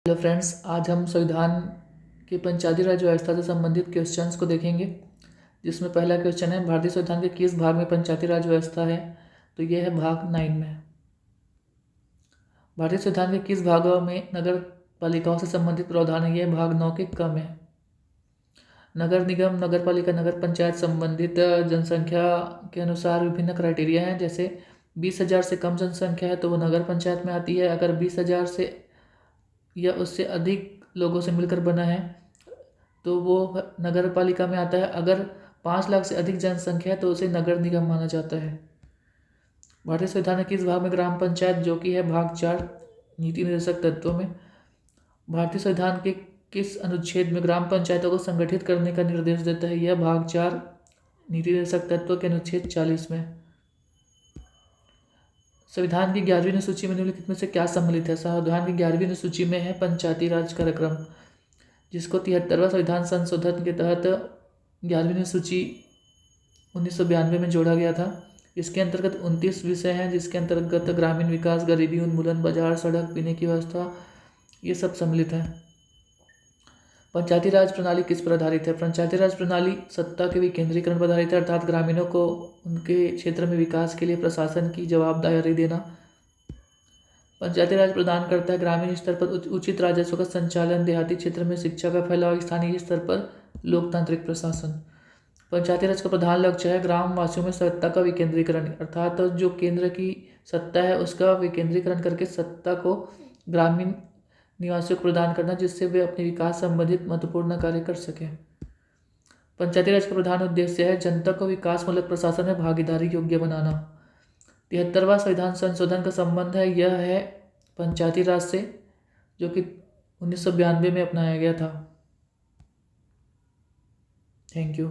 Hello friends, आज हम संविधान की पंचायती राज व्यवस्था से संबंधित क्वेश्चंस को देखेंगे। जिसमें पहला क्वेश्चन है, भारतीय संविधान के किस भाग में पंचायती राज व्यवस्था है? तो यह है भाग 9 में। भारतीय संविधान के किस भाग में नगर पालिकाओं से संबंधित प्रावधान है? यह भाग 9 के क में। नगर निगम, नगर पालिका, नगर पंचायत संबंधित जनसंख्या के अनुसार विभिन्न क्राइटेरिया हैं। जैसे 20,000 से कम जनसंख्या है तो वो नगर पंचायत में आती है। अगर 20,000 से या उससे अधिक लोगों से मिलकर बना है तो वो नगर पालिका में आता है। अगर 5 लाख से अधिक जनसंख्या है तो उसे नगर निगम माना जाता है। भारतीय संविधान के किस भाग में ग्राम पंचायत, जो कि है भाग 4, नीति निर्देशक तत्वों में, भारतीय संविधान के किस अनुच्छेद में ग्राम पंचायतों को संगठित करने का निर्देश देता है? यह भाग 4, नीति निर्देशक तत्व के अनुच्छेद 40 में। संविधान की 11वीं अनुसूची में निम्नलिखित में से क्या सम्मिलित है? संविधान की 11वीं अनुसूची में है पंचायती राज कार्यक्रम, जिसको 73वां संविधान संशोधन के तहत 11वीं अनुसूची 1992 में जोड़ा गया था। इसके अंतर्गत 29 विषय हैं, जिसके अंतर्गत ग्रामीण विकास, गरीबी उन्मूलन, बाजार, सड़क, पीने की व्यवस्था, ये सब सम्मिलित है। पंचायती राज प्रणाली किस पर आधारित है? पंचायती राज प्रणाली सत्ता के विकेंद्रीकरण पर आधारित है, अर्थात ग्रामीणों को उनके क्षेत्र में विकास के लिए प्रशासन की जवाबदारी देना। पंचायती राज प्रदान करता है ग्रामीण स्तर पर उचित राजस्व का संचालन, देहाती क्षेत्र में शिक्षा का फैलाव, स्थानीय स्तर पर लोकतांत्रिक प्रशासन। पंचायती राज का प्रधान लक्ष्य है ग्राम वासियों में सत्ता का विकेंद्रीकरण, अर्थात जो केंद्र की सत्ता है उसका विकेंद्रीकरण करके सत्ता को ग्रामीण निवासियों को प्रदान करना, जिससे वे अपने विकास संबंधित महत्वपूर्ण कार्य कर सकें। पंचायती राज का प्रधान उद्देश्य है जनता को विकासमूलक प्रशासन में भागीदारी योग्य बनाना। 73वां संविधान संशोधन का संबंध है, यह है पंचायती राज से, जो कि 1992 में अपनाया गया था। Thank you.